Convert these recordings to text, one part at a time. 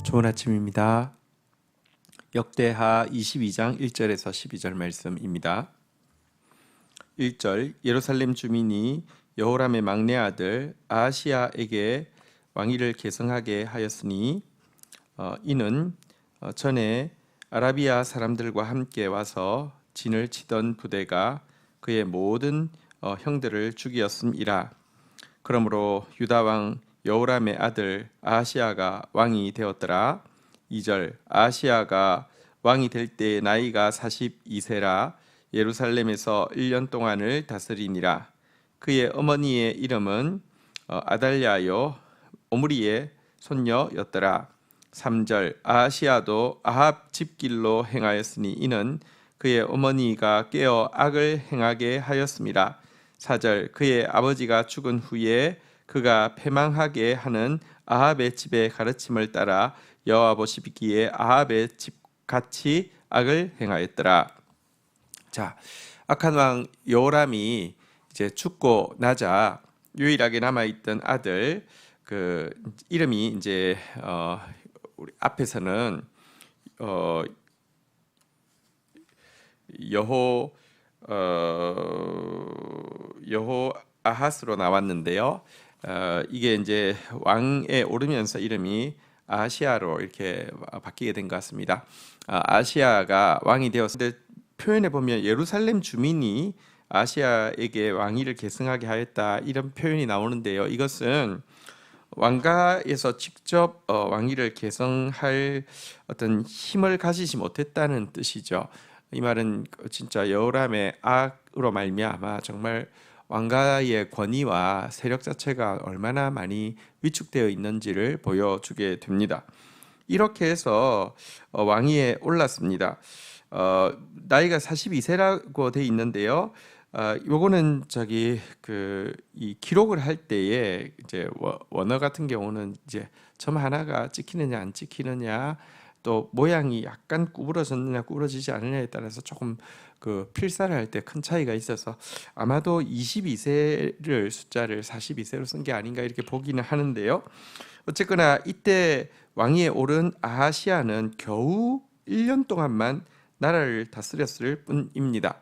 좋은 아침입니다. 역대하 22장 1절에서 12절 말씀입니다. 1절 예루살렘 주민이 여호람의 막내 아들 아하시야에게 왕위를 계승하게 하였으니 이는 전에 아라비아 사람들과 함께 와서 진을 치던 부대가 그의 모든 형들을 죽이었음이라. 그러므로 유다 왕 여호람의 아들 아하시야가 왕이 되었더라. 2절 아하시야가 왕이 될 때 나이가 42세라 예루살렘에서 1년 동안을 다스리니라. 그의 어머니의 이름은 아달랴요 오므리의 손녀였더라. 3절 아하시야도 아합 집길로 행하였으니 이는 그의 어머니가 깨어 악을 행하게 하였음이라. 4절 그의 아버지가 죽은 후에 그가 패망하게 하는 아합의 집의 가르침을 따라 여호와 보시기에 아합의 집 같이 악을 행하였더라. 자, 악한 왕 여호람이 이제 죽고 나자 유일하게 남아 있던 아들 그 이름이 이제 우리 앞에서는 여호 아하스로 나왔는데요. 이게 이제 왕에 오르면서 이름이 아시아로 이렇게 바뀌게 된 것 같습니다. 아시아가 왕이 되었는데 표현해 보면 예루살렘 주민이 아시아에게 왕위를 계승하게 하였다 이런 표현이 나오는데요. 이것은 왕가에서 직접 왕위를 계승할 어떤 힘을 가지지 못했다는 뜻이죠. 이 말은 진짜 여호람의 악으로 말미암아 정말 왕가의 권위와 세력 자체가 얼마나 많이 위축되어 있는지를 보여주게 됩니다. 이렇게 해서 왕위에 올랐습니다. 나이가 42세라고 돼 있는데요. 요거는 이 기록을 할 때에 이제 원어 같은 경우는 이제 점 하나가 찍히느냐 안 찍히느냐 또 모양이 약간 구부러졌느냐 구부러지지 않느냐에 따라서 조금 그 필사를 할 때 큰 차이가 있어서 아마도 22세를 숫자를 42세로 쓴 게 아닌가 이렇게 보기는 하는데요. 어쨌거나 이때 왕위에 오른 아하시야는 겨우 1년 동안만 나라를 다스렸을 뿐입니다.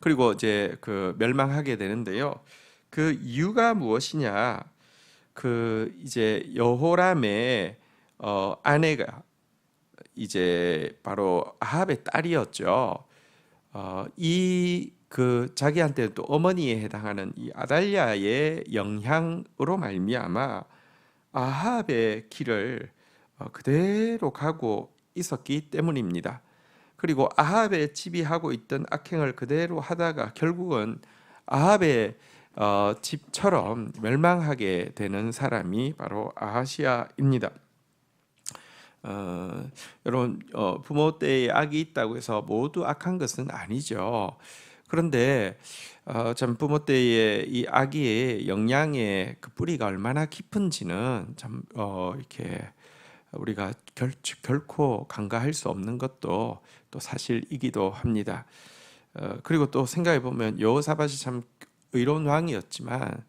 그리고 이제 그 멸망하게 되는데요. 그 이유가 무엇이냐? 그 이제 여호람의 아내가 이제 바로 아합의 딸이었죠. 이 그 자기한테는 또 어머니에 해당하는 이 아달랴의 영향으로 말미암아 아합의 길을 그대로 가고 있었기 때문입니다. 그리고 아합의 집이 하고 있던 악행을 그대로 하다가 결국은 아합의 집처럼 멸망하게 되는 사람이 바로 아하시야입니다. 여러분 부모 때에 악이 있다고 해서 모두 악한 것은 아니죠. 그런데 참 부모 때의 이 악의 영향의 그 뿌리가 얼마나 깊은지는 참 이렇게 우리가 결코 간과할 수 없는 것도 또 사실이기도 합니다. 그리고 또 생각해 보면 여호사밧이 참 의로운 왕이었지만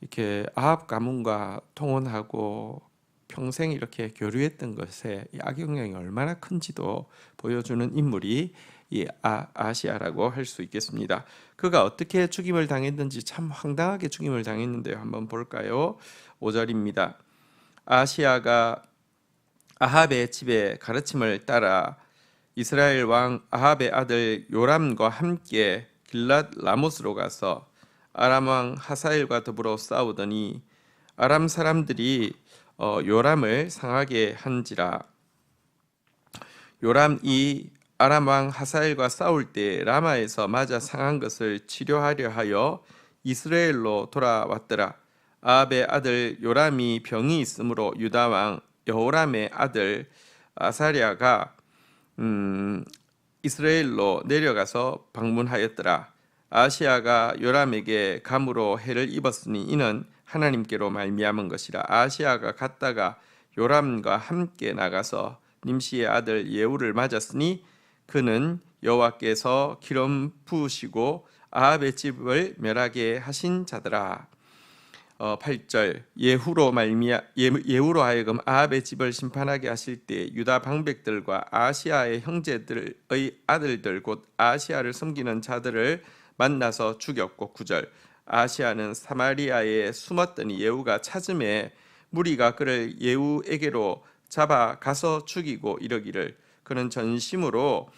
이렇게 아합 가문과 통혼하고 평생 이렇게 교류했던 것에 이 악영향이 얼마나 큰지도 보여주는 인물이 이 아시아라고 할 수 있겠습니다. 그가 어떻게 죽임을 당했는지 참 황당하게 죽임을 당했는데요. 한번 볼까요? 5절입니다. 아시아가 아합의 집의 가르침을 따라 이스라엘 왕 아합의 아들 요람과 함께 길랏 라못으로 가서 아람 왕 하사엘과 더불어 싸우더니 아람 사람들이 요람을 상하게 한지라. 요람이 아람 왕 하사엘과 싸울 때 라마에서 맞아 상한 것을 치료하려 하여 이스라엘로 돌아왔더라. 아합의 아들 요람이 병이 있으므로 유다 왕 여호람의 아들 아사랴가 이스라엘로 내려가서 방문하였더라. 아시아가 요람에게 감으로 해를 입었으니 이는 하나님께로 말미암은 것이라. 아시아가 갔다가 요람과 함께 나가서 님시의 아들 예후를 맞았으니 그는 여호와께서 기름 부으시고 아합의 집을 멸하게 하신 자더라. 8절 예후로 하여금 아합의 집을 심판하게 하실 때 유다 방백들과 아시아의 형제들의 아들들 곧 아시아를 섬기는 자들을 만나서 죽였고 9절 아시아는 사마리아에 숨었더니 예후가 찾음에 무리가 그를 예후에게로 잡아 가서 죽이고 이러기를 그는 전심으로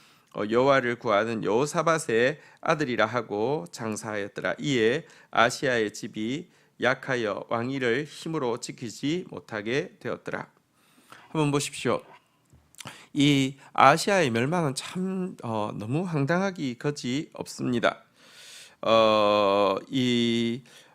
여호와를 구하는 여호사밧의 아들이라 하고 장사하였더라. 이에 아시아의 집이 약하여 왕위를 힘으로 지키지 못하게 되었더라. 한번 보십시오. 이 아시아의 멸망은 참 너무 황당하기 거지 없습니다.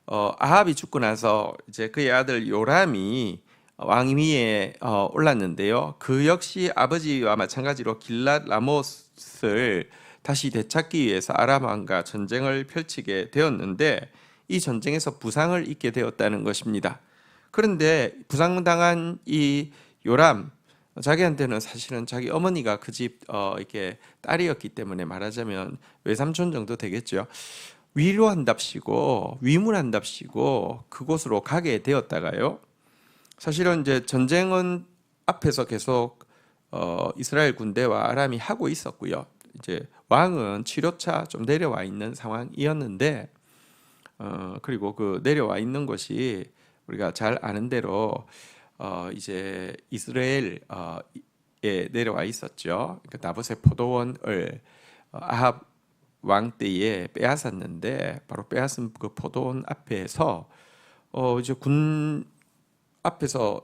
아합이 죽고 나서 이제 그의 아들 요람이 왕위에 올랐는데요. 그 역시 아버지와 마찬가지로 길랏 라못을 다시 되찾기 위해서 아람 왕과 전쟁을 펼치게 되었는데 이 전쟁에서 부상을 입게 되었다는 것입니다. 그런데 부상당한 이 요람 자기한테는 사실은 자기 어머니가 그 집 이렇게 딸이었기 때문에 말하자면 외삼촌 정도 되겠죠. 위로한답시고 위문한답시고 그곳으로 가게 되었다가요. 사실은 이제 전쟁은 앞에서 계속 이스라엘 군대와 아람이 하고 있었고요. 이제 왕은 치료차 좀 내려와 있는 상황이었는데 그리고 그 내려와 있는 것이 우리가 잘 아는 대로 이제 이스라엘에 내려와 있었죠. 그러니까 나봇의 포도원을 아합 왕 때에 빼앗았는데 바로 빼앗은 그 포도원 앞에서 이제 군 앞에서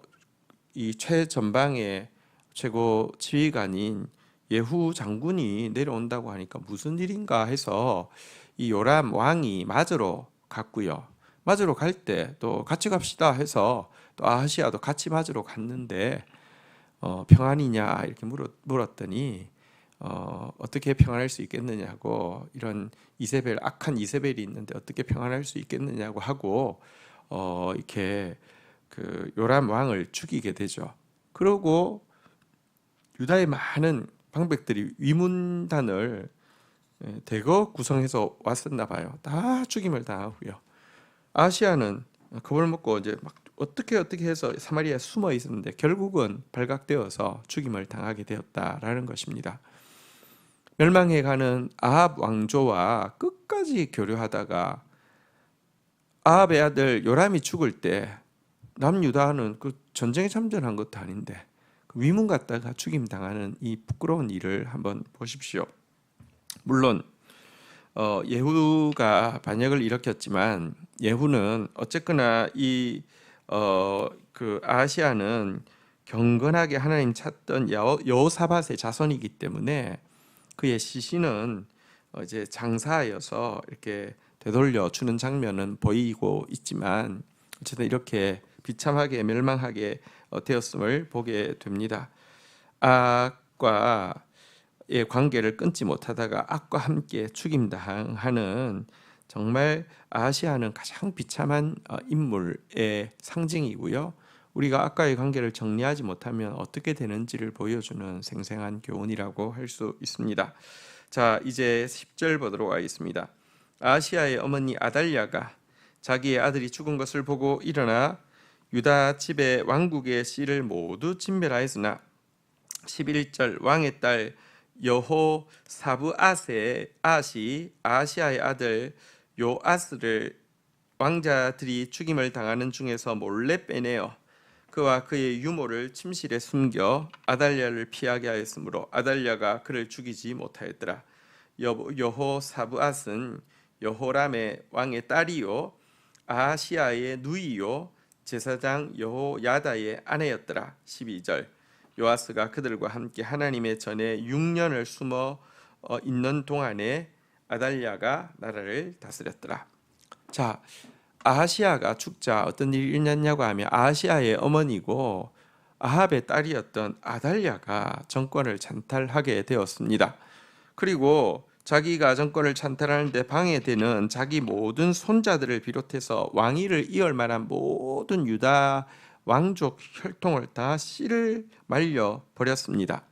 이 최전방의 최고 지휘관인 예후 장군이 내려온다고 하니까 무슨 일인가 해서 이 요람 왕이 맞으러 갔고요. 맞으러 갈 때 또 같이 갑시다 해서 또 아하시아도 같이 맞으러 갔는데 평안이냐 이렇게 물었더니 어떻게 평안할 수 있겠느냐고 이런 이세벨 악한 이세벨이 있는데 어떻게 평안할 수 있겠느냐고 하고 이렇게 그 요람 왕을 죽이게 되죠. 그러고 유다의 많은 방백들이 위문단을 대거 구성해서 왔었나 봐요. 다 죽임을 당하고요. 아시아는 겁을 먹고 이제 막 어떻게 해서 사마리아에 숨어 있었는데 결국은 발각되어서 죽임을 당하게 되었다라는 것입니다. 멸망해 가는 아합 왕조와 끝까지 교류하다가 아합의 아들 요람이 죽을 때 남유다는 그 전쟁에 참전한 것도 아닌데 그 위문 갖다가 죽임 당하는 이 부끄러운 일을 한번 보십시오. 물론 예후가 반역을 일으켰지만 예후는 어쨌거나 그 아시아는 경건하게 하나님 찾던 여호사밧의 자손이기 때문에 그의 시신은 이제 장사하여서 이렇게 되돌려 주는 장면은 보이고 있지만 어쨌든 이렇게 비참하게 멸망하게 되었음을 보게 됩니다. 악과의 관계를 끊지 못하다가 악과 함께 죽임당하는 정말 아시아는 가장 비참한 인물의 상징이고요. 우리가 악과의 관계를 정리하지 못하면 어떻게 되는지를 보여주는 생생한 교훈이라고 할 수 있습니다. 자, 이제 10절 보도록 하겠습니다. 아시아의 어머니 아달랴가 자기의 아들이 죽은 것을 보고 일어나 유다 집의 왕국의 씨를 모두 진멸하였으나 11절 왕의 딸 여호사브앗의 아시 아시아의 아들 요아스를 왕자들이 죽임을 당하는 중에서 몰래 빼내어 그와 그의 유모를 침실에 숨겨 아달랴를 피하게 하였으므로 아달랴가 그를 죽이지 못하였더라. 여호사브앗은 여호람의 왕의 딸이요 아시아의 누이요 제사장 여호야다의 아내였더라. 12절 요아스가 그들과 함께 하나님의 전에 6년을 숨어 있는 동안에 아달랴가 나라를 다스렸더라. 자, 아하시아가 죽자 어떤 일이 일어났냐고 하면 아하시아의 어머니고 아합의 딸이었던 아달랴가 정권을 찬탈하게 되었습니다. 그리고 자기가 정권을 찬탈하는데 방해되는 자기 모든 손자들을 비롯해서 왕위를 이을 만한 모든 유다 왕족 혈통을 다 씨를 말려 버렸습니다.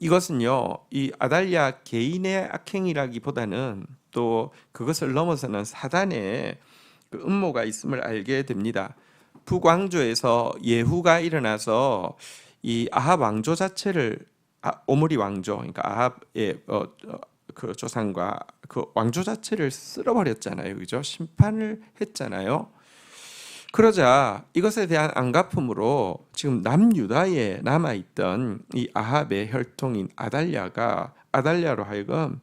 이것은요, 이 아달랴 개인의 악행이라기보다는 또 그것을 넘어서는 사단의 그 음모가 있음을 알게 됩니다. 북왕조에서 예후가 일어나서 이 아합 왕조 자체를 오므리 왕조, 그러니까 아합의 그 조상과 그 왕조 자체를 쓸어버렸잖아요, 그죠? 심판을 했잖아요. 그러자 이것에 대한 안갚음으로 지금 남유다에 남아있던 이 아합의 혈통인 아달랴로 하여금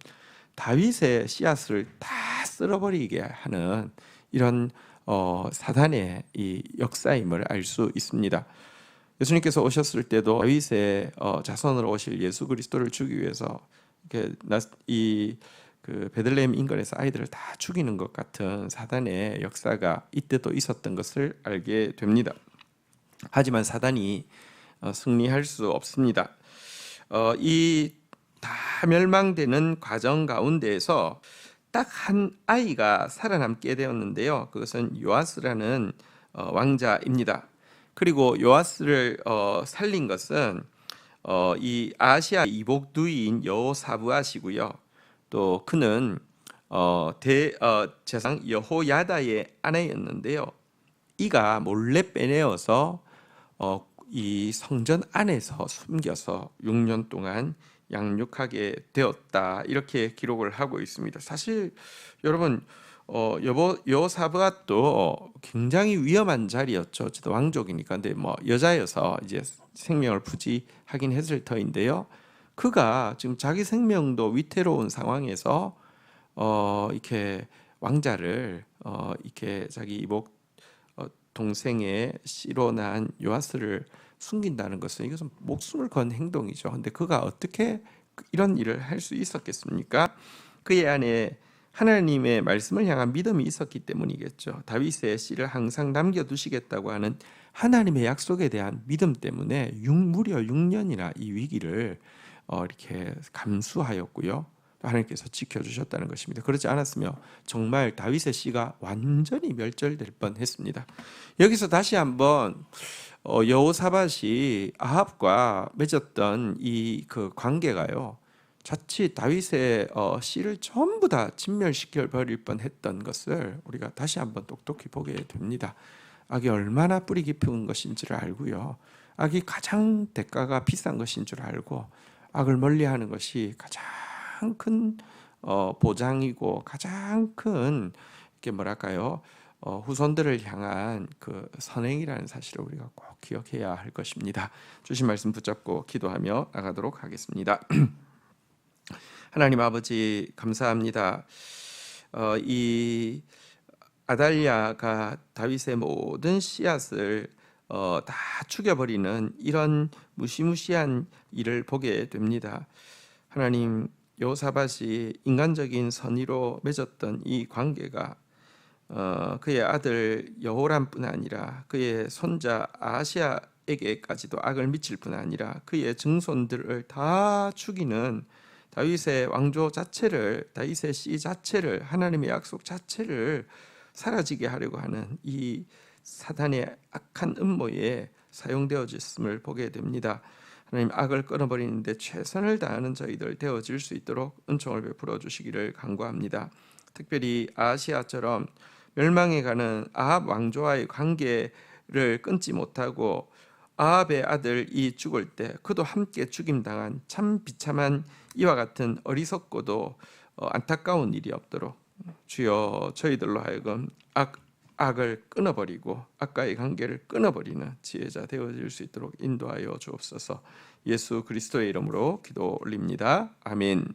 다윗의 씨앗을 다 쓸어버리게 하는 이런 사단의 이 역사임을 알 수 있습니다. 예수님께서 오셨을 때도 다윗의 자손으로 오실 예수 그리스도를 주기 위해서 그 베들레헴 인근에서 아이들을 다 죽이는 것 같은 사단의 역사가 이때도 있었던 것을 알게 됩니다. 하지만 사단이 승리할 수 없습니다. 이 다 멸망되는 과정 가운데에서 딱 한 아이가 살아남게 되었는데요. 그것은 요아스라는 왕자입니다. 그리고 요아스를 살린 것은 이 아시아 이복 누이인 여호사브앗이고요. 또 그는 제상 여호야다의 아내였는데요. 이가 몰래 빼내어서 이 성전 안에서 숨겨서 6년 동안 양육하게 되었다, 이렇게 기록을 하고 있습니다. 사실 여러분 여호사브앗도 굉장히 위험한 자리였죠. 어쨌든 왕족이니까. 근데 뭐 여자여서 이제 생명을 부지하긴 했을 터인데요. 그가 지금 자기 생명도 위태로운 상황에서 이렇게 왕자를 이렇게 자기 이복 동생의 씨로 난 요아스를 숨긴다는 것은 이것은 목숨을 건 행동이죠. 근데 그가 어떻게 이런 일을 할 수 있었겠습니까? 그의 안에 하나님의 말씀을 향한 믿음이 있었기 때문이겠죠. 다윗의 씨를 항상 남겨두시겠다고 하는 하나님의 약속에 대한 믿음 때문에 무려 6년이나 이 위기를 이렇게 감수하였고요. 하나님께서 지켜주셨다는 것입니다. 그렇지 않았으면 정말 다윗의 씨가 완전히 멸절될 뻔했습니다. 여기서 다시 한번 여호사밧이 아합과 맺었던 이 그 관계가요, 자칫 다윗의 씨를 전부 다 진멸시켜 버릴 뻔했던 것을 우리가 다시 한번 똑똑히 보게 됩니다. 악이 얼마나 뿌리 깊은 것인지를 알고요, 악이 가장 대가가 비싼 것인 줄 알고 악을 멀리하는 것이 가장 큰 보장이고 가장 큰 이게 뭐랄까요, 후손들을 향한 그 선행이라는 사실을 우리가 꼭 기억해야 할 것입니다. 주신 말씀 붙잡고 기도하며 나가도록 하겠습니다. 하나님 아버지, 감사합니다. 이 아달랴가 다윗의 모든 씨앗을 다 죽여버리는 이런 무시무시한 일을 보게 됩니다. 하나님, 여호사밧이 인간적인 선의로 맺었던 이 관계가 그의 아들 여호람뿐 아니라 그의 손자 아하시아에게까지도 악을 미칠 뿐 아니라 그의 증손들을 다 죽이는 다윗의 왕조 자체를, 다윗의 씨 자체를, 하나님의 약속 자체를 사라지게 하려고 하는 이 사단의 악한 음모에 사용되어졌음을 보게 됩니다. 하나님, 악을 끊어버리는데 최선을 다하는 저희들 되어질 수 있도록 은총을 베풀어 주시기를 간구합니다. 특별히 아시아처럼 멸망해가는 아합 왕조와의 관계를 끊지 못하고 아합의 아들이 죽을 때 그도 함께 죽임당한 참 비참한 이와 같은 어리석고도 안타까운 일이 없도록 주여, 저희들로 하여금 악을 끊어버리고 악과의 관계를 끊어버리는 지혜자 되어질 수 있도록 인도하여 주옵소서. 예수 그리스도의 이름으로 기도 올립니다. 아멘.